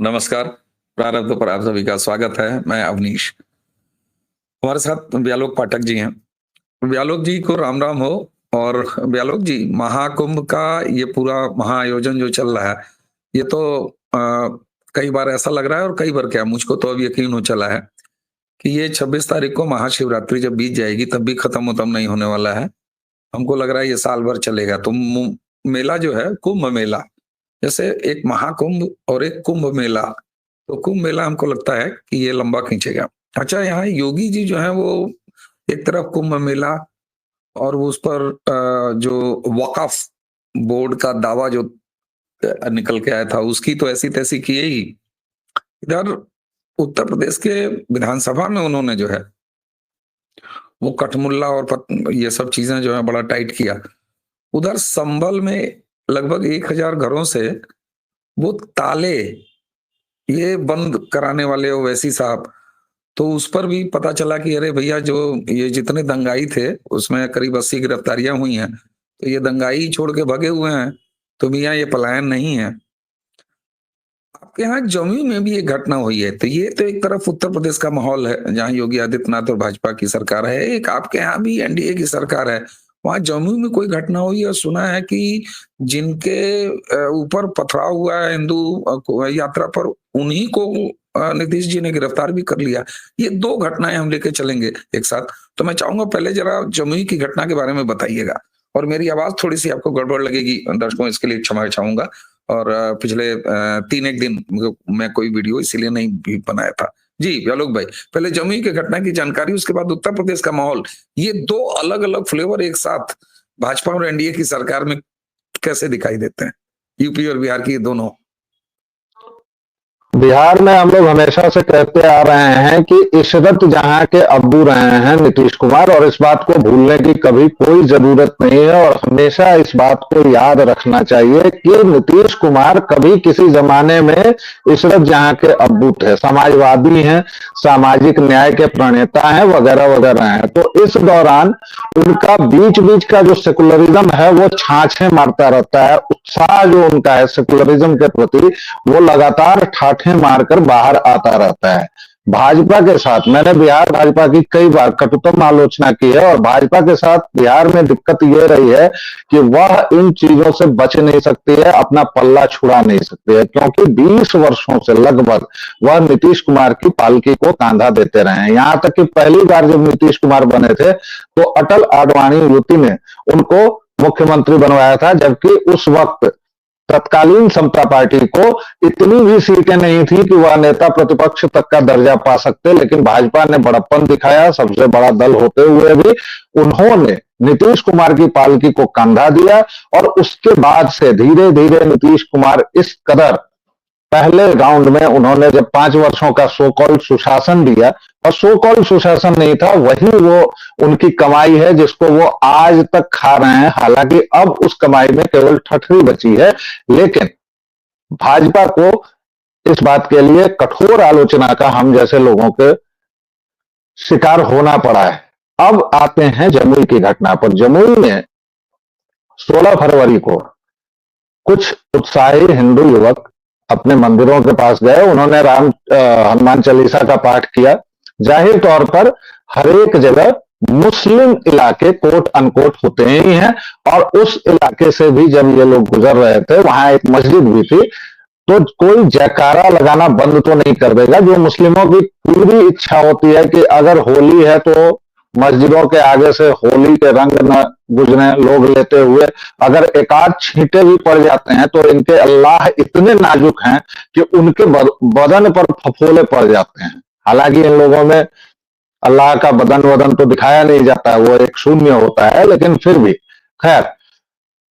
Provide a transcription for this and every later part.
नमस्कार, प्रारब्ध पर आप सभी का स्वागत है। मैं अवनीश। हमारे साथ व्यालोक पाठक जी हैं। व्यालोक जी को राम राम हो। और व्यालोक जी, महाकुंभ का ये पूरा महाआयोजन जो चल रहा है, ये तो कई बार ऐसा लग रहा है, और कई बार क्या, मुझको तो अब यकीन हो चला है कि ये 26 तारीख को महाशिवरात्रि जब बीत जाएगी तब भी खत्म उतम नहीं होने वाला है। हमको लग रहा है ये साल भर चलेगा। तो मेला जो है, कुंभ मेला, जैसे एक महाकुंभ और एक कुंभ मेला, तो कुंभ मेला हमको लगता है कि ये लंबा खींचेगा। अच्छा, यहाँ योगी जी जो है वो एक तरफ कुंभ मेला और उस पर जो वक्फ बोर्ड का दावा जो निकल के आया था उसकी तो ऐसी तैसी किए ही। इधर उत्तर प्रदेश के विधानसभा में उन्होंने जो है वो कठमुल्ला और ये सब चीजें जो है बड़ा टाइट किया। उधर संभल में लगभग 1000 घरों से वो ताले ये बंद कराने वाले ओवैसी साहब, तो उस पर भी पता चला कि अरे भैया, जो ये जितने दंगाई थे उसमें करीब 80 गिरफ्तारियां हुई हैं, तो ये दंगाई छोड़ के भगे हुए हैं, तो भैया ये पलायन नहीं है। आपके यहाँ जमुई में भी एक घटना हुई है। तो ये तो एक तरफ उत्तर प्रदेश का माहौल है जहाँ योगी आदित्यनाथ और भाजपा की सरकार है, एक आपके यहाँ भी एनडीए की सरकार है। वहां जमुई में कोई घटना हुई और सुना है कि जिनके ऊपर पथराव हुआ है हिंदू यात्रा पर, उन्हीं को नीतीश जी ने गिरफ्तार भी कर लिया। ये दो घटनाएं हम लेके चलेंगे एक साथ। तो मैं चाहूंगा पहले जरा जमुई की घटना के बारे में बताइएगा। और मेरी आवाज थोड़ी सी आपको गड़बड़ लगेगी दर्शकों, इसके लिए क्षमा चाहूंगा। और पिछले 3 एक दिन मैं कोई वीडियो इसीलिए नहीं भी बनाया था। जी व्यालोक भाई, पहले जमुई की घटना की जानकारी, उसके बाद उत्तर प्रदेश का माहौल, ये दो अलग अलग फ्लेवर एक साथ भाजपा और एनडीए की सरकार में कैसे दिखाई देते हैं, यूपी और बिहार की दोनों। बिहार में हम लोग हमेशा से कहते आ रहे हैं कि इशरत जहां के अब्बू रहे हैं नीतीश कुमार, और इस बात को भूलने की कभी कोई जरूरत नहीं है। और हमेशा इस बात को याद रखना चाहिए कि नीतीश कुमार कभी किसी जमाने में इशरत जहां के अब्बू थे, समाजवादी हैं, सामाजिक न्याय के प्रणेता हैं, वगैरह वगैरह हैं। तो इस दौरान उनका बीच बीच का जो सेकुलरिज्म है वो छाछे मारता रहता है। उत्साह जो उनका है सेकुलरिज्म के प्रति, वो लगातार ठाठे मारकर बाहर आता रहता है। भाजपा के साथ मैंने बिहार भाजपा की कई बार कटुतम आलोचना की है, और भाजपा के साथ बिहार में दिक्कत यह रही है कि वह इन चीजों से बच नहीं सकती है, अपना पल्ला छुड़ा नहीं सकती है, क्योंकि 20 वर्षों से लगभग वह नीतीश कुमार की पालकी को कांधा देते रहे हैं। यहां तक कि पहली बार जब नीतीश कुमार बने थे तो अटल आडवाणी युति ने उनको मुख्यमंत्री बनवाया था, जबकि उस वक्त तत्कालीन समता पार्टी को इतनी भी सीटें नहीं थी कि वह नेता प्रतिपक्ष तक का दर्जा पा सकते। लेकिन भाजपा ने बड़प्पन दिखाया, सबसे बड़ा दल होते हुए भी उन्होंने नीतीश कुमार की पालकी को कंधा दिया। और उसके बाद से धीरे धीरे नीतीश कुमार इस कदर, पहले राउंड में उन्होंने जब 5 वर्षों का सो कॉल्ड सुशासन दिया, और सो कॉल्ड सुशासन नहीं था, वही वो उनकी कमाई है जिसको वो आज तक खा रहे हैं। हालांकि अब उस कमाई में केवल ठठरी बची है, लेकिन भाजपा को इस बात के लिए कठोर आलोचना का हम जैसे लोगों के शिकार होना पड़ा है। अब आते हैं जमुई की घटना पर। जमुई में 16 फरवरी को कुछ उत्साही हिंदू युवक अपने मंदिरों के पास गए। उन्होंने हनुमान चालीसा का पाठ किया। जाहिर तौर पर हर एक जगह मुस्लिम इलाके कोट अनकोट होते ही हैं, और उस इलाके से भी जब ये लोग गुजर रहे थे, वहां एक मस्जिद भी थी, तो कोई जयकारा लगाना बंद तो नहीं कर देगा। जो मुस्लिमों की पूरी इच्छा होती है कि अगर होली है तो मस्जिदों के आगे से होली के रंग न गुजरे लोग लेते हुए, अगर एक आध छींटे भी पड़ जाते हैं तो इनके अल्लाह इतने नाजुक हैं कि उनके बदन पर फफोले पड़ जाते हैं। हालांकि इन लोगों में अल्लाह का बदन तो दिखाया नहीं जाता है, वो एक शून्य होता है, लेकिन फिर भी खैर।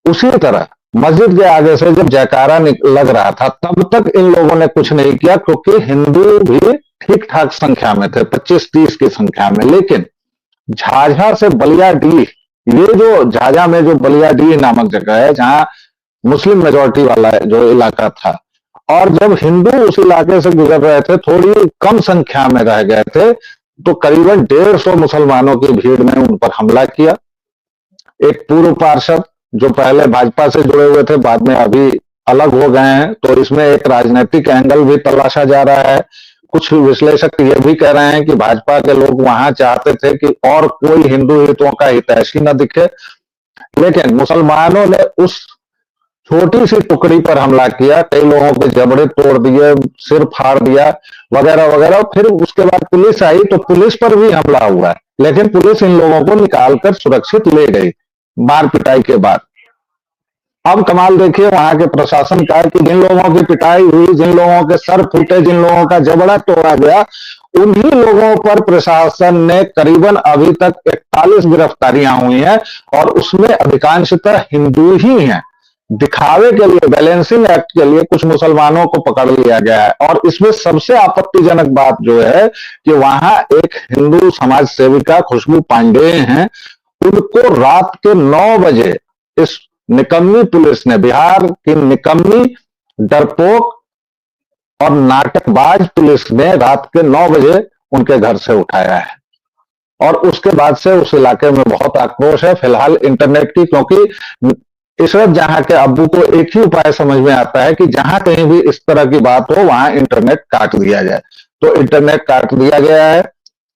उसी तरह मस्जिद के आगे से जब जयकारा लग रहा था तब तक इन लोगों ने कुछ नहीं किया, क्योंकि हिंदू भी ठीक ठाक संख्या में थे, 25-30 की संख्या में। लेकिन झाझा से बलियाडीह, ये जो झाझा में जो बलियाडीह नामक जगह है जहां मुस्लिम मेजोरिटी वाला जो इलाका था, और जब हिंदू उस इलाके से गुजर रहे थे, थोड़ी कम संख्या में रह गए थे, तो करीबन 150 मुसलमानों की भीड़ ने उन पर हमला किया। एक पूर्व पार्षद जो पहले भाजपा से जुड़े हुए थे, बाद में अभी अलग हो गए हैं, तो इसमें एक राजनीतिक एंगल भी तलाशा जा रहा है। कुछ विश्लेषक ये भी कह रहे हैं कि भाजपा के लोग वहां चाहते थे कि और कोई हिंदू हितों का हितैषी न दिखे, लेकिन मुसलमानों ने उस छोटी सी टुकड़ी पर हमला किया, कई लोगों के जबड़े तोड़ दिए, सिर फाड़ दिया वगैरह वगैरह। फिर उसके बाद पुलिस आई तो पुलिस पर भी हमला हुआ, लेकिन पुलिस इन लोगों को निकालकर सुरक्षित ले गई मार पिटाई के बाद। अब कमाल देखिए वहां के प्रशासन का कि जिन लोगों की पिटाई हुई, जिन लोगों के सर फूटे, जिन लोगों का जबड़ा तोड़ा गया, उन्हीं लोगों पर प्रशासन ने करीबन अभी तक 41 गिरफ्तारियां हुई हैं, और उसमें अधिकांशतः हिंदू ही हैं। दिखावे के लिए, बैलेंसिंग एक्ट के लिए कुछ मुसलमानों को पकड़ लिया गया है। और इसमें सबसे आपत्तिजनक बात जो है कि वहां एक हिंदू समाज सेविका खुशबू पांडेय हैं, उनको रात के 9 बजे इस निकम्मी पुलिस ने, बिहार की निकम्मी, डरपोक और नाटकबाज पुलिस ने रात के 9 बजे उनके घर से उठाया है। और उसके बाद से उस इलाके में बहुत आक्रोश है फिलहाल इंटरनेट की, क्योंकि इशरत जहां के अब्बू को एक ही उपाय समझ में आता है कि जहां कहीं भी इस तरह की बात हो वहां इंटरनेट काट दिया जाए। तो इंटरनेट काट दिया गया है,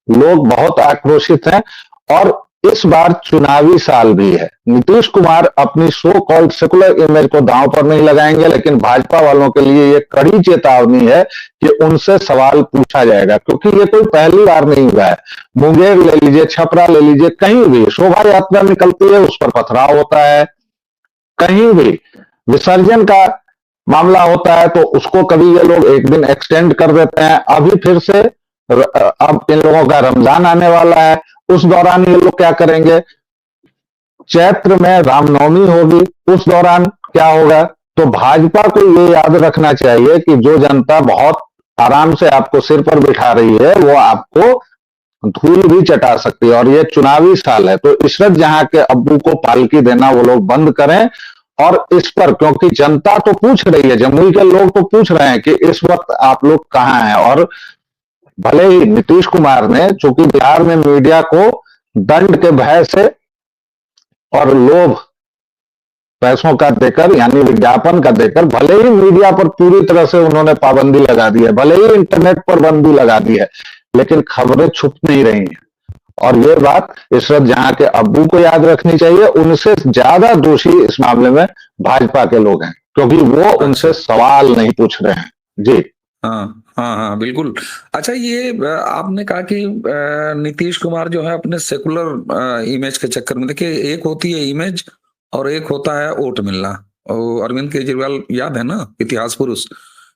लोग बहुत आक्रोशित हैं। और इस बार चुनावी साल भी है। नीतीश कुमार अपनी सो कॉल्ड सेकुलर इमेज को दांव पर नहीं लगाएंगे, लेकिन भाजपा वालों के लिए ये कड़ी चेतावनी है कि उनसे सवाल पूछा जाएगा, क्योंकि ये कोई पहली बार नहीं हुआ है। मुंगेर ले लीजिए, छपरा ले लीजिए, कहीं भी शोभा यात्रा निकलती है उस पर पथराव होता है, कहीं भी विसर्जन का मामला होता है तो उसको कभी ये लोग एक दिन एक्सटेंड कर देते हैं। अभी फिर से अब इन लोगों का रमजान आने वाला है, उस दौरान ये लोग क्या करेंगे? चैत्र में रामनवमी होगी, उस दौरान क्या होगा? तो भाजपा को ये याद रखना चाहिए कि जो जनता बहुत आराम से आपको सिर पर बिठा रही है, वो आपको धूल भी चटा सकती है। और ये चुनावी साल है, तो इशरत जहां के अब्बू को पालकी देना वो लोग बंद करें। और इस पर, क्योंकि जनता तो पूछ रही है, जमुई के लोग तो पूछ रहे हैं कि इस वक्त आप लोग कहां हैं। और भले ही नीतीश कुमार ने, चूंकि बिहार में मीडिया को दंड के भय से और लोभ पैसों का देकर, यानी विज्ञापन का देकर, भले ही मीडिया पर पूरी तरह से उन्होंने पाबंदी लगा दी है, भले ही इंटरनेट पर बंदी लगा दी है, लेकिन खबरें छुप नहीं रही हैं। और ये बात इशरत जहां के अब्बू को याद रखनी चाहिए। उनसे ज्यादा दोषी इस मामले में भाजपा के लोग हैं, क्योंकि वो उनसे सवाल नहीं पूछ रहे हैं। जी हाँ हाँ हाँ, बिल्कुल। अच्छा, ये आपने कहा कि नीतीश कुमार जो है अपने सेकुलर इमेज के चक्कर में, देखिए, एक होती है इमेज और एक होता है वोट मिलना। और अरविंद केजरीवाल याद है ना, इतिहास पुरुष,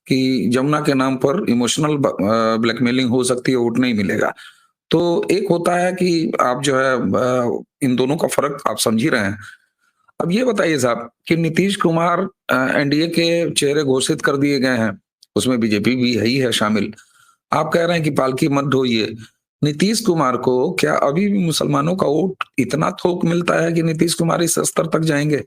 कि जमुना के नाम पर इमोशनल ब्लैकमेलिंग हो सकती है, वोट नहीं मिलेगा। तो एक होता है कि आप जो है इन दोनों का फर्क आप समझ ही रहे हैं। अब ये बताइए साहब कि नीतीश कुमार एनडीए के चेहरे घोषित कर दिए गए हैं, उसमें बीजेपी भी है ही है शामिल। आप कह रहे हैं कि पालकी मत ढोइए। नीतीश कुमार को क्या अभी भी मुसलमानों का वोट इतना थोक मिलता है कि नीतीश कुमार इस स्तर तक जाएंगे?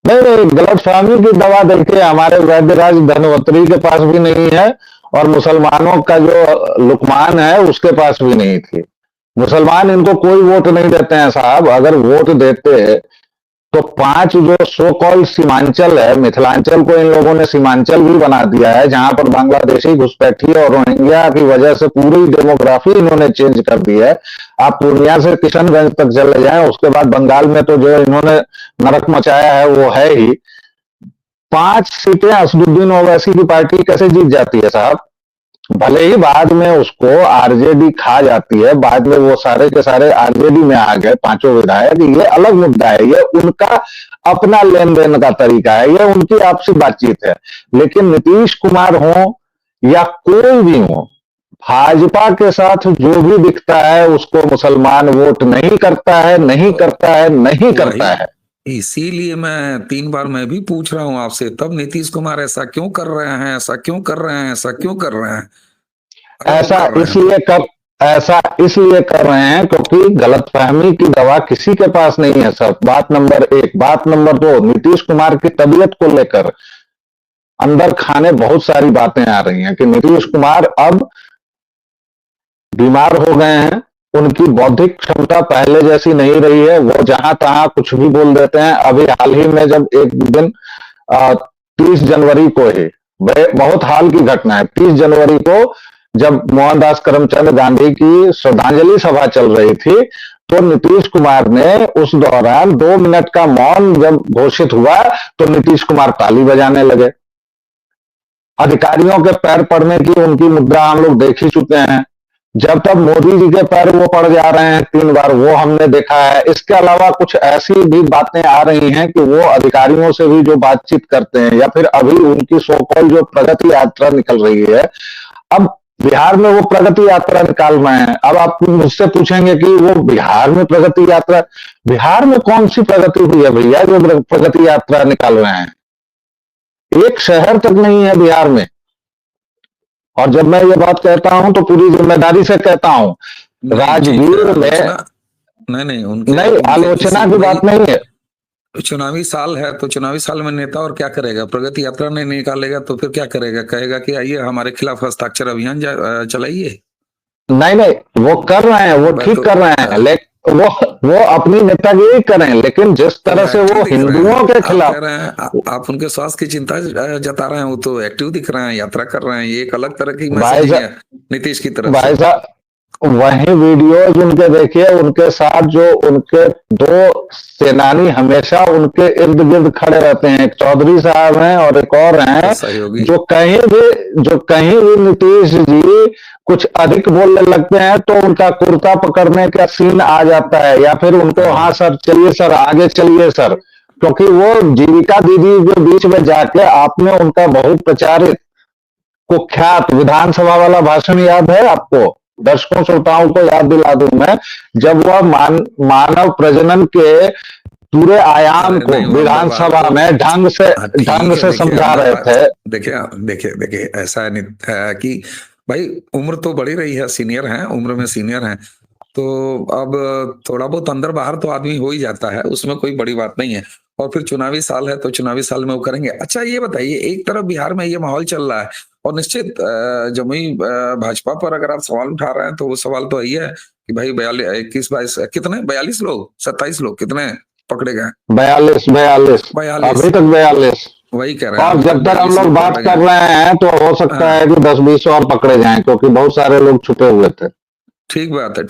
नहीं, गलत फहमी की दवा देखिए, हमारे वैद्यराज धनवंतरी के पास भी नहीं है, और मुसलमानों का जो लुकमान है उसके पास भी नहीं थी। मुसलमान इनको कोई वोट नहीं देते हैं साहब। अगर वोट देते तो 5 जो सो कॉल्ड सीमांचल है, मिथिलांचल को इन लोगों ने सीमांचल भी बना दिया है, जहां पर बांग्लादेशी घुसपैठी और रोहिंग्या की वजह से पूरी डेमोग्राफी इन्होंने चेंज कर दी है। आप पूर्णिया से किशनगंज तक चले जाएं, उसके बाद बंगाल में तो जो इन्होंने नरक मचाया है वो है ही। 5 सीटें असदुद्दीन ओवैसी की पार्टी कैसे जीत जाती है साहब? भले ही बाद में उसको आरजेडी खा जाती है, बाद में वो सारे के सारे आरजेडी में आ गए 5 विधायक, ये अलग मुद्दा है, ये उनका अपना लेन देन का तरीका है, ये उनकी आपसी बातचीत है। लेकिन नीतीश कुमार हो या कोई भी हो, भाजपा के साथ जो भी दिखता है उसको मुसलमान वोट नहीं करता है, नहीं करता है, नहीं करता है। इसीलिए मैं 3 बार मैं भी पूछ रहा हूं आपसे, तब नीतीश कुमार ऐसा क्यों कर रहे हैं, ऐसा क्यों कर रहे हैं, ऐसा क्यों कर रहे हैं? ऐसा इसलिए कर रहे हैं क्योंकि गलतफहमी की दवा किसी के पास नहीं है सर। बात नंबर 1। बात नंबर 2, नीतीश कुमार की तबीयत को लेकर अंदर खाने बहुत सारी बातें आ रही हैं कि नीतीश कुमार अब बीमार हो गए हैं, उनकी बौद्धिक क्षमता पहले जैसी नहीं रही है, वो जहां तहां कुछ भी बोल देते हैं। अभी हाल ही में जब एक दिन 30 जनवरी को ही, बहुत हाल की घटना है, 30 जनवरी को जब मोहनदास करमचंद गांधी की श्रद्धांजलि सभा चल रही थी, तो नीतीश कुमार ने उस दौरान 2 मिनट का मौन जब घोषित हुआ तो नीतीश कुमार ताली बजाने लगे। अधिकारियों के पैर पड़ने की उनकी मुद्रा हम लोग देख ही चुके हैं। जब तक मोदी जी के पैर वो पड़ जा रहे हैं 3 बार, वो हमने देखा है। इसके अलावा कुछ ऐसी भी बातें आ रही हैं कि वो अधिकारियों से भी जो बातचीत करते हैं, या फिर अभी उनकी सो कॉल्ड जो प्रगति यात्रा निकल रही है, अब बिहार में वो प्रगति यात्रा निकाल रहे हैं। अब आप मुझसे पूछेंगे कि वो बिहार में प्रगति यात्रा, बिहार में कौन सी प्रगति हुई है भैया जो प्रगति यात्रा निकाल रहे हैं? एक शहर तक नहीं है बिहार में। और जब मैं ये बात कहता हूं तो पूरी जिम्मेदारी से कहता हूं, राजगीर में नहीं, आलोचना की बात नहीं है। चुनावी साल है तो चुनावी साल में नेता और क्या करेगा? प्रगति यात्रा नहीं निकालेगा तो फिर क्या करेगा? कहेगा कि आइए हमारे खिलाफ हस्ताक्षर अभियान चलाइए। नहीं, वो कर रहे हैं, वो ठीक कर रहे हैं, लेकिन वो अपनी नेतागिरी करें, लेकिन जिस तरह से वो हिंदुओं के खिलाफ, आप उनके स्वास्थ्य की चिंता जता रहे हैं, वो तो एक्टिव दिख रहे हैं, यात्रा कर रहे हैं। ये एक अलग तरह की मैसेज है नीतीश की तरफ भाई साहब। वही वीडियोज उनके देखिए, उनके साथ जो उनके 2 सेनानी हमेशा उनके इर्द गिर्द खड़े रहते हैं। एक चौधरी साहब हैं और एक और हैं, जो कहीं भी नीतीश जी कुछ अधिक बोलने लगते हैं तो उनका कुर्ता पकड़ने का सीन आ जाता है, या फिर उनको हाँ सर चलिए सर आगे चलिए सर। क्योंकि वो जीविका दीदी के बीच में जाके आपने उनका बहुत प्रचारित कुख्यात विधानसभा वाला भाषण याद है आपको? दर्शकों श्रोताओं को याद दिला दूं मैं, जब वह मानव प्रजनन के पूरे आयाम को विधानसभा में ढंग से समझा रहे थे। देखिए ऐसा है कि भाई उम्र तो बढ़ी रही है, सीनियर हैं, उम्र में सीनियर हैं, तो अब थोड़ा बहुत अंदर बाहर तो आदमी हो ही जाता है, उसमें कोई बड़ी बात नहीं है। और फिर चुनावी साल है तो चुनावी साल में वो करेंगे। अच्छा ये बताइए, एक तरफ बिहार में ये माहौल चल रहा है और निश्चित जमुई भाजपा पर अगर आप सवाल उठा रहे हैं तो वो सवाल तो यही है कि भाई 42 लोग 27 लोग कितने पकड़े गए? 42 अभी तक 42। वही कह रहे हैं। और जब तक हम लोग बात कर रहे हैं तो हो सकता है कि 10-20 और पकड़े जाएं, क्योंकि बहुत सारे लोग छुपे हुए थे। ठीक बात है।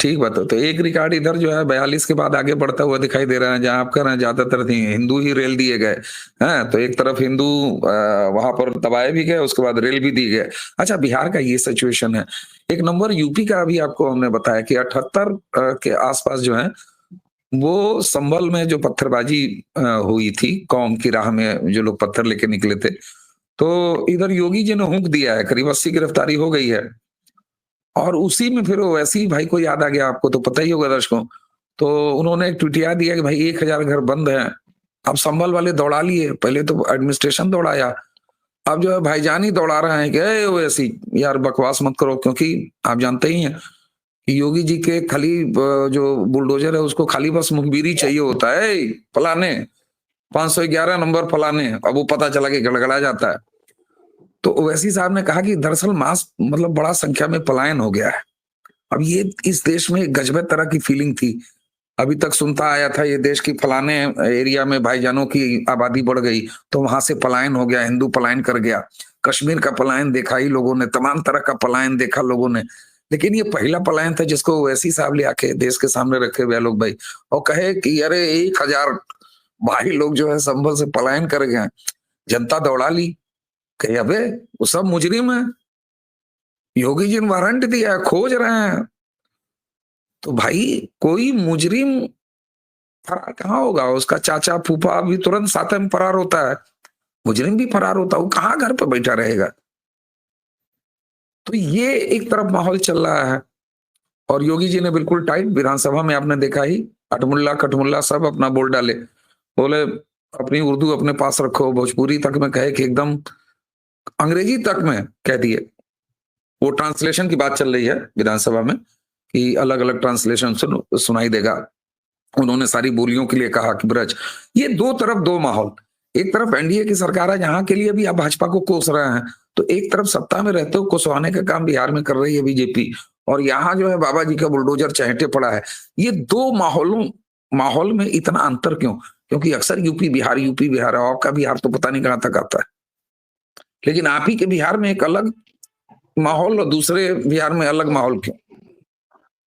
तो एक रिकॉर्ड इधर जो है 42 के बाद आगे बढ़ता हुआ दिखाई दे रहा है, जहां आप कह रहे हैं ज्यादातर हिंदू ही रेल दिए गए हैं। तो एक तरफ हिंदू वहां पर दबाए भी गए, उसके बाद रेल भी दी गए। अच्छा, बिहार का ये सिचुएशन है। एक नंबर यूपी का अभी आपको हमने बताया कि 78 के आसपास जो है वो संभल में जो पत्थरबाजी हुई थी, कौम की राह में जो लोग पत्थर लेके निकले थे, तो इधर योगी जी ने हुक दिया है, करीब 80 गिरफ्तारी हो गई है। और उसी में फिर वैसे ही भाई को याद आ गया, आपको तो पता ही होगा दर्शकों, तो उन्होंने एक ट्वीट दिया कि भाई 1000 घर बंद है। अब संभल वाले दौड़ा लिए, पहले तो एडमिनिस्ट्रेशन दौड़ाया, अब जो है भाईजान ही दौड़ा रहे हैं कि वैसी यार बकवास मत करो, क्योंकि आप जानते ही हैं कि योगी जी के खाली जो बुलडोजर है उसको खाली बस मुखबिरी चाहिए होता है, फलाने 511 नंबर फलाने, अब वो पता चला कि गड़गड़ा जाता है। तो ओवैसी साहब ने कहा कि दरअसल मास मतलब बड़ा संख्या में पलायन हो गया है। अब ये इस देश में गजब तरह की फीलिंग थी। अभी तक सुनता आया था ये देश की फलाने एरिया में भाईजानों की आबादी बढ़ गई तो वहां से पलायन हो गया, हिंदू पलायन कर गया। कश्मीर का पलायन देखा ही लोगों ने, तमाम तरह का पलायन देखा लोगों ने, लेकिन ये पहला पलायन था जिसको ओवैसी साहब ले आके देश के सामने रखे हुए लोग भाई, और कहे कि अरे 1000 भाई लोग जो है संभल से पलायन कर गए। जनता दौड़ा ली, कहे अबे वो सब मुजरिम है, योगी जी ने वारंट दिया, खोज रहे हैं। तो भाई कोई मुजरिम फरार कहाँ होगा? उसका चाचा फूफा भी तुरंत साथ में फरार होता है, मुजरिम भी फरार होता है, वो कहाँ घर पे बैठा रहेगा? तो ये एक तरफ माहौल चल रहा है और योगी जी ने बिल्कुल टाइट, विधानसभा में आपने देखा ही, अटमुल्ला कटमुल्ला सब अपना बोल डाले, बोले अपनी उर्दू अपने पास रखो, भोजपुरी तक में कहे कि एकदम अंग्रेजी तक में कह दिए। वो ट्रांसलेशन की बात चल रही है विधानसभा में कि अलग अलग ट्रांसलेशन सुनाई देगा। उन्होंने सारी बोलियों के लिए कहा कि ब्रज। ये दो तरफ दो माहौल, एक तरफ एनडीए की सरकार है जहां के लिए भी आप भाजपा को कोस रहे हैं, तो एक तरफ सत्ता में रहते हो कोसवाने का काम बिहार में कर रही है बीजेपी, और यहाँ जो है बाबा जी का बुलडोजर चहेटे पड़ा है। ये दो माहौल में इतना अंतर क्यों? क्योंकि अक्सर यूपी बिहार है, आपका बिहार तो पता नहीं कहां तक आता है, लेकिन आप ही के बिहार में एक अलग माहौल और दूसरे बिहार में अलग माहौल क्यों?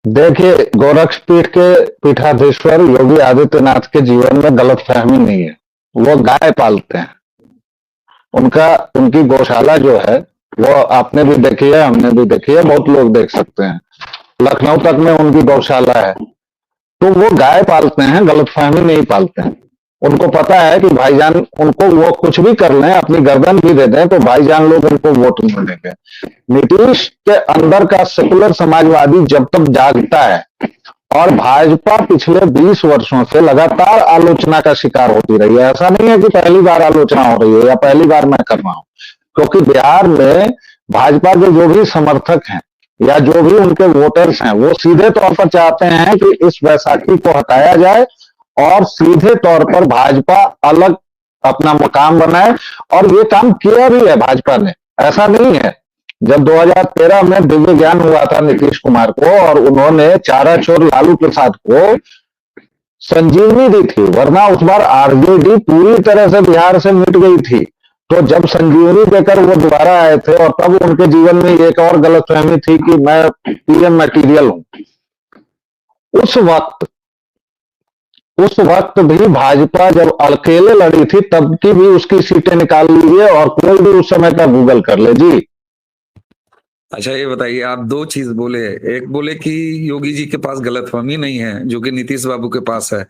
देखिए, गोरक्षपीठ के पीठाधीश्वर योगी आदित्यनाथ के जीवन में गलतफहमी नहीं है। वो गाय पालते हैं। उनकी गौशाला जो है वो आपने भी देखी है, हमने भी देखी है, बहुत लोग देख सकते हैं। लखनऊ तक में उनकी गौशाला है। तो वो गाय पालते हैं, गलतफहमी नहीं पालते हैं। उनको पता है कि भाईजान, उनको वो कुछ भी कर लें, अपनी गर्दन भी दे दें तो भाईजान लोग उनको वोट नहीं देंगे। नीतीश के अंदर का सेकुलर समाजवादी जब तक जागता है, और भाजपा पिछले 20 वर्षों से लगातार आलोचना का शिकार होती रही है। ऐसा नहीं है कि पहली बार आलोचना हो रही है या पहली बार मैं कर रहा हूं, क्योंकि बिहार में भाजपा के जो भी समर्थक हैं या जो भी उनके वोटर्स हैं, वो सीधे तौर पर चाहते हैं कि इस वैशाखी को हटाया जाए और सीधे तौर पर भाजपा अलग अपना मकाम बनाए। और ये काम किया भी है भाजपा ने, ऐसा नहीं है। जब 2013 में दिव्य ज्ञान हुआ था नीतीश कुमार को और उन्होंने चारा चोर लालू प्रसाद को संजीवनी दी थी, वरना उस बार आरजेडी पूरी तरह से बिहार से मिट गई थी। तो जब संजीवनी देकर वो दोबारा आए थे, और तब उनके जीवन में एक और गलतफहमी थी कि मैं पीएम मटीरियल हूं। उस वक्त भी भाजपा जब अकेले लड़ी थी, तब की भी उसकी सीटें निकाल लीजिए और कोई भी उस समय का गूगल कर ले जी। अच्छा, ये बताइए, आप दो चीज बोले। एक बोले कि योगी जी के पास गलतफहमी नहीं है, जो कि नीतीश बाबू के पास है।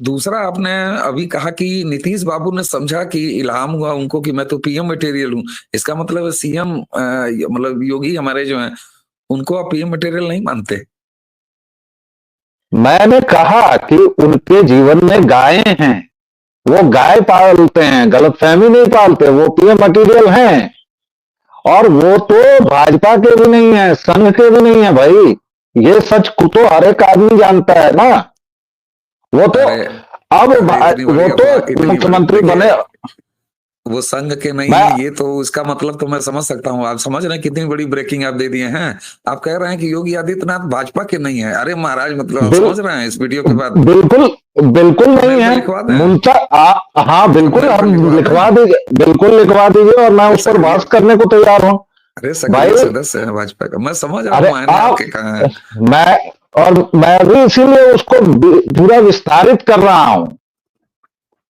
दूसरा, आपने अभी कहा कि नीतीश बाबू ने समझा कि इल्हाम हुआ उनको कि मैं तो पीएम मटेरियल हूं। इसका मतलब सीएम मतलब योगी हमारे जो हैं, उनको आप पीएम मटेरियल नहीं मानते? मैंने कहा कि उनके जीवन में गायें हैं, वो गाय पालते हैं, गलतफहमी नहीं पालते, वो पीएम मटीरियल हैं। और वो तो भाजपा के भी नहीं है, संघ के भी नहीं है भाई। ये सच को तो हर एक आदमी जानता है ना। वो तो अब वो तो मुख्यमंत्री बने, वो संघ के नहीं है, ये तो उसका मतलब तो मैं समझ सकता हूँ। आप समझ रहे हैं कितनी बड़ी ब्रेकिंग आप दे दिए हैं। आप कह रहे हैं कि योगी आदित्यनाथ भाजपा के नहीं है। अरे महाराज, मतलब आप समझ रहे हैं इस वीडियो के बाद? बिल्कुल नहीं है मुल्ता। हाँ बिल्कुल, हम लिखवा दीजिए, बिल्कुल लिखवा दीजिए, और मैं उस पर बहस करने को तैयार हूँ। अरे सक्रिय सदस्य है भाजपा का, मैं समझ रहा हूँ। मैं भी इसीलिए उसको पूरा विस्तारित कर रहा हूं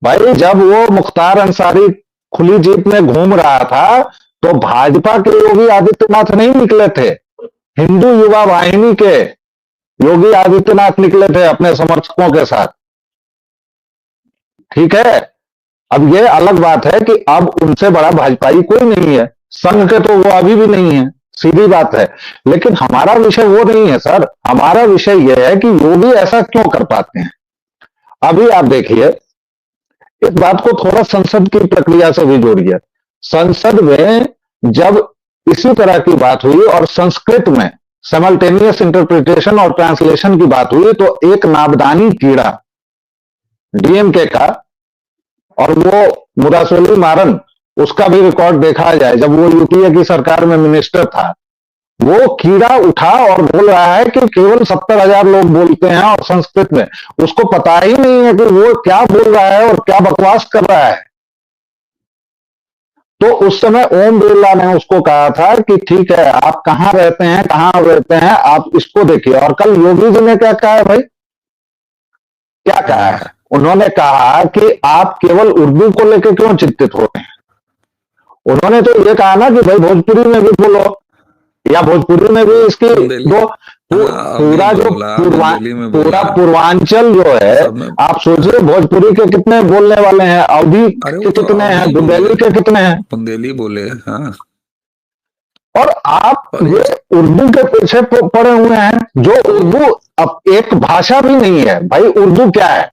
भाई। जब वो मुख्तार अंसारी खुली जीप में घूम रहा था, तो भाजपा के योगी आदित्यनाथ नहीं निकले थे, हिंदू युवा वाहिनी के योगी आदित्यनाथ निकले थे अपने समर्थकों के साथ। ठीक है, अब ये अलग बात है कि अब उनसे बड़ा भाजपाई कोई नहीं है, संघ के तो वो अभी भी नहीं है, सीधी बात है। लेकिन हमारा विषय वो नहीं है सर। हमारा विषय यह है कि योगी ऐसा क्यों कर पाते हैं। अभी आप देखिए, इस बात को थोड़ा संसद की प्रक्रिया से भी जोड़िए। संसद में जब इसी तरह की बात हुई और संस्कृत में साइमल्टेनियस इंटरप्रिटेशन और ट्रांसलेशन की बात हुई, तो एक नाबदानी कीड़ा डीएमके का, और वो मुदासोली मारन, उसका भी रिकॉर्ड देखा जाए, जब वो यूपीए की सरकार में मिनिस्टर था, वो कीड़ा उठा और बोल रहा है कि केवल 70,000 लोग बोलते हैं और संस्कृत में। उसको पता ही नहीं है कि वो क्या बोल रहा है और क्या बकवास कर रहा है। तो उस समय ओम बिरला ने उसको कहा था कि ठीक है, आप कहां रहते हैं, आप इसको देखिए। और कल योगी जी ने क्या कहा है भाई, क्या कहा है? उन्होंने कहा कि आप केवल उर्दू को लेकर क्यों चिंतित हो रहे हैं। उन्होंने तो ये कहा ना कि भाई भोजपुरी में भी बोलो, या भोजपुरी में भी इसकी दो पूरा जो पूरा पूर्वांचल जो है, आप सोचिए भोजपुरी के कितने बोलने वाले हैं, अवधी के कितने हैं, बुंदेली के कितने हैं, बुंदेली बोले। हाँ, और आप ये उर्दू के पीछे पड़े हुए हैं, जो उर्दू अब एक भाषा भी नहीं है भाई। उर्दू क्या है?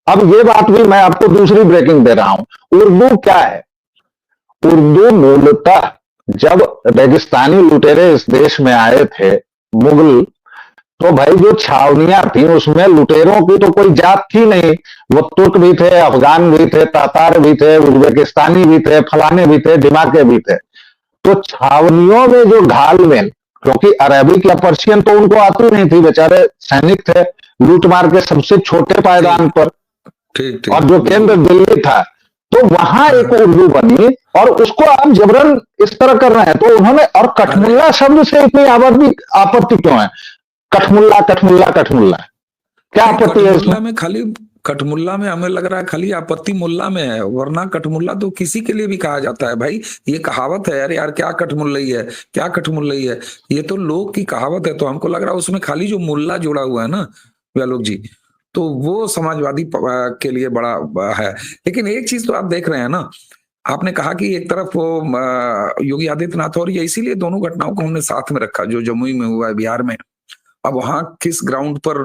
अब ये बात भी मैं आपको दूसरी ब्रेकिंग दे रहा हूं। उर्दू क्या है? उर्दू मूलतः जब रेगिस्तानी लुटेरे इस देश में आए थे, मुगल, तो भाई जो छावनियां थी उसमें लुटेरों की तो कोई जात थी नहीं। वो तुर्क भी थे, अफगान भी थे, तातार भी थे, उज्बेकिस्तानी भी थे, फलाने भी थे, दिमाके भी थे। तो छावनियों में जो घालमेल क्योंकि अरेबिक या पर्शियन तो उनको आती नहीं थी, बेचारे सैनिक थे, लूट मार के सबसे छोटे पायदान पर, ठीक और जो केंद्र दिल्ली था, तो वहां एक उर्दू बनी और उसको आप जबरन इस तरह कर रहे हैं। तो उन्होंने, और कठमुल्ला शब्द से इतनी आपत्ति क्यों है? कठमुल्ला कठमुल्ला कठमुल्ला, क्या आपत्ति है इसमें? में खाली कठमुल्ला में हमें लग रहा है खाली आपत्ति मुल्ला में है, वरना कठमुल्ला तो किसी के लिए भी कहा जाता है भाई। ये कहावत है यार क्या कठमुल्लई है, क्या कठमुल्लई है, ये तो लोग की कहावत है। तो हमको लग रहा है उसमें खाली जो मुल्ला जुड़ा हुआ है ना व्यालोक जी, तो वो समाजवादी के लिए बड़ा है। लेकिन एक चीज तो आप देख रहे हैं ना, आपने कहा कि एक तरफ वो योगी आदित्यनाथ, और ये इसीलिए दोनों घटनाओं को हमने साथ में रखा जो जमुई में हुआ है बिहार में। अब वहां किस ग्राउंड पर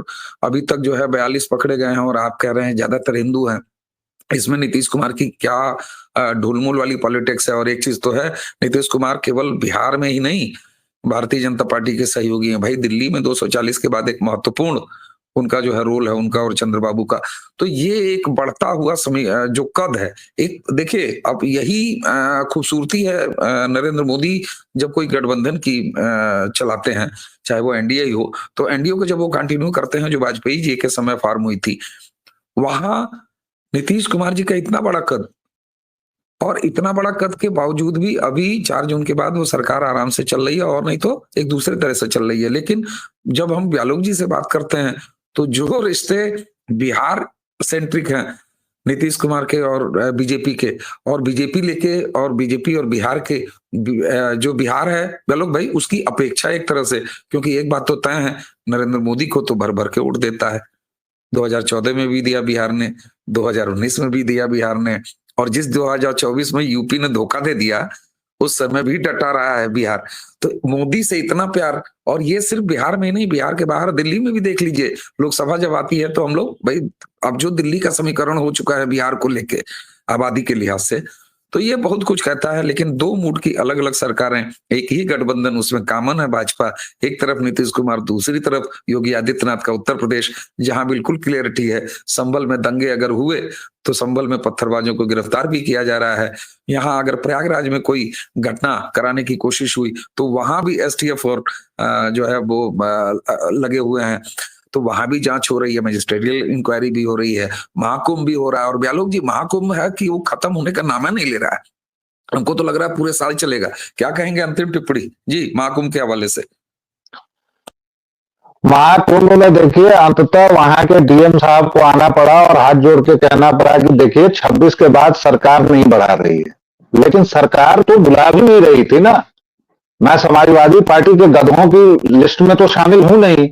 अभी तक जो है 42 पकड़े गए हैं और आप कह रहे हैं ज्यादातर हिंदू हैं, इसमें नीतीश कुमार की क्या ढुलमुल वाली पॉलिटिक्स है। और एक चीज तो है, नीतीश कुमार केवल बिहार में ही नहीं भारतीय जनता पार्टी के सहयोगी हैं भाई। दिल्ली में 240 के बाद एक महत्वपूर्ण उनका जो है रोल है उनका और चंद्रबाबू का। तो ये एक बढ़ता हुआ जो कद है, एक देखिए अब यही खूबसूरती है नरेंद्र मोदी जब कोई गठबंधन की चलाते हैं, चाहे वो एनडीए ही हो, तो एनडीए को जब वो कंटिन्यू करते हैं जो वाजपेयी जी के समय फॉर्म हुई थी, वहां नीतीश कुमार जी का इतना बड़ा कद, और इतना बड़ा कद के बावजूद भी अभी 4 जून के बाद वो सरकार आराम से चल रही है, और नहीं तो एक दूसरे तरह से चल रही है। लेकिन जब हम व्यालोक जी से बात करते हैं तो जो रिश्ते बिहार सेंट्रिक हैं नीतीश कुमार के और बीजेपी के, और बीजेपी लेके और बीजेपी और बिहार के, जो बिहार है व्यालोक भाई उसकी अपेक्षा एक तरह से, क्योंकि एक बात तो तय है, नरेंद्र मोदी को तो भर भर के वोट देता है। 2014 में भी दिया बिहार ने, 2019 में भी दिया बिहार ने, और जिस 2024 में यूपी ने धोखा दे दिया उस समय भी डटा रहा है बिहार। तो मोदी से इतना प्यार, और ये सिर्फ बिहार में नहीं, बिहार के बाहर दिल्ली में भी देख लीजिए, लोकसभा जब आती है तो हम लोग भाई, अब जो दिल्ली का समीकरण हो चुका है बिहार को लेके आबादी के लिहाज से, तो ये बहुत कुछ कहता है। लेकिन दो मूड की अलग अलग सरकारें, एक ही गठबंधन उसमें कॉमन है भाजपा, एक तरफ नीतीश कुमार, दूसरी तरफ योगी आदित्यनाथ का उत्तर प्रदेश, जहां बिल्कुल क्लियरिटी है। संभल में दंगे अगर हुए तो संभल में पत्थरबाजों को गिरफ्तार भी किया जा रहा है। यहाँ अगर प्रयागराज में कोई घटना कराने की कोशिश हुई तो वहां भी एसटीएफ और जो है वो लगे हुए हैं, तो वहां भी जांच हो रही है, मजिस्ट्रेरियल इंक्वायरी भी हो रही है, महाकुंभ भी हो रहा है। और व्यालोक जी महाकुंभ है कि वो खत्म होने का नाम नहीं ले रहा है, हमको तो लग रहा है पूरे साल चलेगा। क्या कहेंगे अंतिम टिप्पणी जी महाकुंभ के हवाले से? महाकुंभ में देखिए अंततः वहां के डीएम साहब को आना पड़ा और हाथ जोड़ के कहना पड़ा कि देखिए 26 के बाद सरकार नहीं बढ़ा रही है, लेकिन सरकार तो बुला भी नहीं रही थी ना। मैं समाजवादी पार्टी के गधों की लिस्ट में तो शामिल हूं नहीं,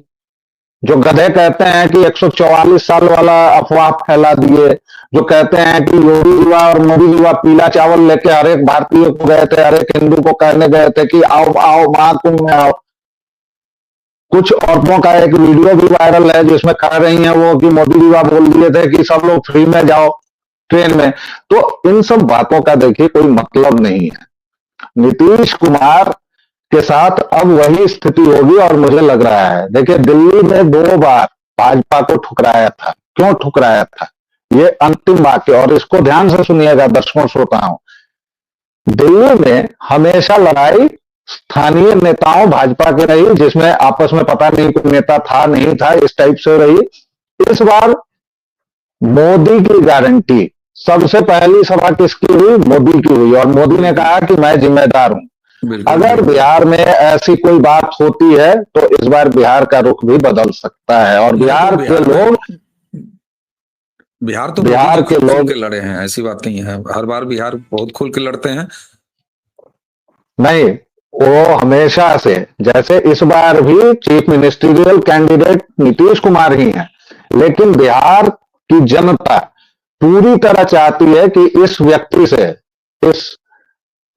जो गधे कहते हैं कि 144 साल वाला अफवाह फैला दिए, जो कहते हैं कि योगी युवा और मोदी युवा पीला चावल लेके हर एक भारतीय को गए थे, हर एक हिंदू को कहने गए थे कि आओ आओ महाकुंभ में आओ। कुछ औरतों का एक वीडियो भी वायरल है जिसमें कह रही हैं वो कि मोदी युवा बोल दिए थे कि सब लोग फ्री में जाओ ट्रेन में। तो इन सब बातों का देखिए कोई मतलब नहीं है। नीतीश कुमार के साथ अब वही स्थिति होगी और मुझे लग रहा है, देखिए दिल्ली में 2 बार भाजपा को ठुकराया था। क्यों ठुकराया था, ये अंतिम वाक्य, और इसको ध्यान से सुनिएगा दर्शकों श्रोताओं। दिल्ली में हमेशा लड़ाई स्थानीय नेताओं भाजपा के रही, जिसमें आपस में पता नहीं कोई नेता था नहीं था, इस टाइप से रही। इस बार मोदी की गारंटी, सबसे पहली सभा किसकी हुई? मोदी की हुई, और मोदी ने कहा कि मैं जिम्मेदार हूं। अगर बिहार में ऐसी कोई बात होती है तो इस बार बिहार का रुख भी बदल सकता है, और बिहार के लोग, बिहार के लोग लड़े हैं, ऐसी बात नहीं है, हर बार बिहार बहुत खुल के लड़ते हैं। नहीं, वो हमेशा से, जैसे इस बार भी chief ministerial candidate Nitish Kumar ही हैं, लेकिन बिहार की जनता पूरी तरह चाहती है कि इस व्यक्ति से, इस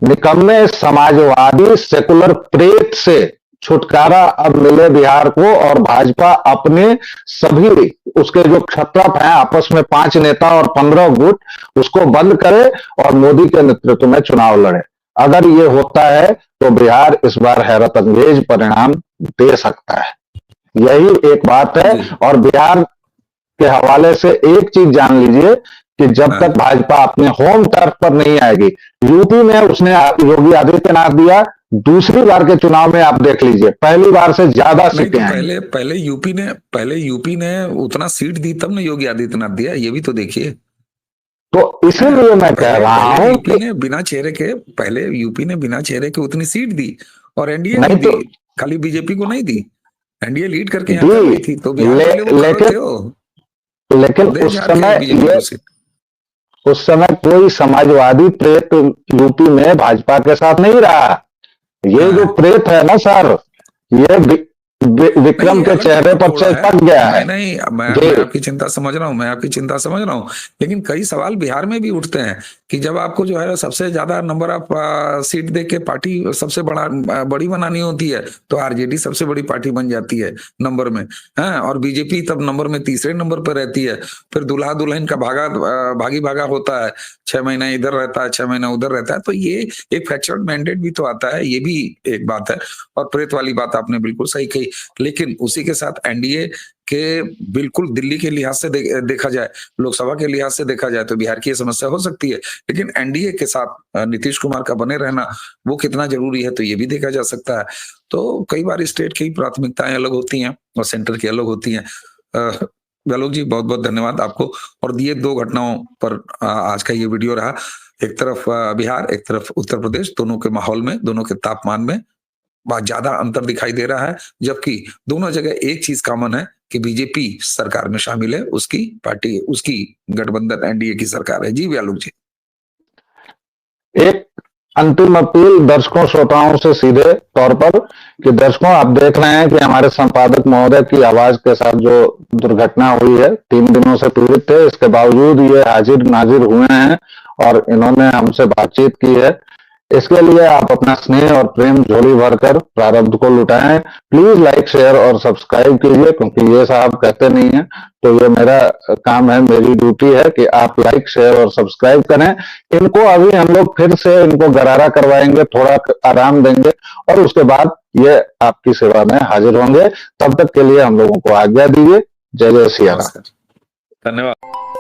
निकम्मे समाजवादी सेकुलर प्रेत से छुटकारा अब मिले बिहार को, और भाजपा अपने सभी उसके जो क्षत्रप हैं आपस में 5 नेता और 15 गुट, उसको बंद करे और मोदी के नेतृत्व में चुनाव लड़े। अगर ये होता है तो बिहार इस बार हैरत अंगेज परिणाम दे सकता है, यही एक बात है। और बिहार के हवाले से एक चीज जान लीजिए कि जब तक भाजपा अपने होम टर्फ पर नहीं आएगी, यूपी में उसने योगी आदित्यनाथ दिया, दूसरी बार के चुनाव में आप देख लीजिए, पहली बार से ज्यादा नहीं सीटें तो आएंगी। पहले यूपी ने उतना सीट दी तब ना योगी आदित्यनाथ दिया, ये भी तो देखिए। तो इसीलिए मैं कह पहले रहा पहले हूं यूपी कि ने बिना चेहरे के पहले यूपी ने बिना चेहरे के उतनी सीट दी, और एनडीए ने नहीं दी, तो खाली बीजेपी को नहीं दी। एनडीए लीड करके यहाँ कर दी, रही थी, तो बिहार के लिए वो खड़े थे, वो लेकिन दे उस झाड़ के समय बीजेपी ये को सीट। उस समय कोई समाजवादी प्रेत यूपी में भाजपा के साथ नहीं रहा। ये जो हाँ प्रेत है ना सर, ये नहीं, विक्रम ये के अलग चेहरे चक्कर पर थोड़ा से है। पक गया नहीं है नहीं, जी। मैं आपकी चिंता समझ रहा हूँ, मैं आपकी चिंता समझ रहा हूँ। लेकिन कई सवाल बिहार में भी उठते हैं कि जब आपको जो है सबसे ज्यादा नंबर ऑफ सीट दे के पार्टी सबसे बड़ी बनानी होती है, तो आरजेडी सबसे बड़ी पार्टी बन जाती है नंबर में, है, और बीजेपी तब नंबर में तीसरे नंबर पर रहती है। फिर दुल्हा दुल्हन का भागी भागा होता है, 6 महीना इधर रहता है, 6 महीना उधर रहता है, तो ये एक फ्रैक्चर्ड मैंडेट भी तो आता है, ये भी एक बात है। और प्रेत वाली बात आपने बिल्कुल सही कही। लेकिन उसी के साथ एनडीए के बिल्कुल दिल्ली के लिहाज से देखा जाए, लोकसभा के लिहाज से देखा जाए तो बिहार की ये समस्या हो सकती है, लेकिन एनडीए के साथ नीतीश कुमार का बने रहना वो कितना जरूरी है, तो ये भी देखा जा सकता है। तो कई बार स्टेट की प्राथमिकताएं अलग होती हैं और सेंटर की अलग होती हैं। गहलोत जी, बहुत बहुत धन्यवाद आपको। और ये दो घटनाओं पर आज का ये वीडियो रहा। एक तरफ बिहार, एक तरफ उत्तर प्रदेश, दोनों के माहौल में, दोनों के तापमान में बहुत ज्यादा अंतर दिखाई दे रहा है, जबकि दोनों जगह एक चीज कॉमन है कि बीजेपी सरकार में शामिल है, उसकी पार्टी, उसकी गठबंधन एनडीए की सरकार है। जी व्यालोक जी। एक अंतिम अपील दर्शकों श्रोताओं से सीधे तौर पर कि दर्शकों, आप देख रहे हैं कि हमारे संपादक महोदय की आवाज के साथ जो दुर्घटना हुई है, 3 दिनों से पीड़ित थे, इसके बावजूद ये हाजिर नाजिर हुए हैं और इन्होंने हमसे बातचीत की है। इसके लिए आप अपना स्नेह और प्रेम झोली भरकर प्रारब्ध को लुटाएं। प्लीज लाइक, शेयर और सब्सक्राइब कीजिए, क्योंकि ये साहब कहते नहीं है, तो ये मेरा काम है, मेरी ड्यूटी है कि आप लाइक, शेयर और सब्सक्राइब करें। इनको अभी हम लोग फिर से इनको गरारा करवाएंगे, थोड़ा आराम देंगे और उसके बाद ये आपकी सेवा में हाजिर होंगे। तब तक के लिए हम लोगों को आज्ञा दीजिए। जय जय सिया राम। धन्यवाद।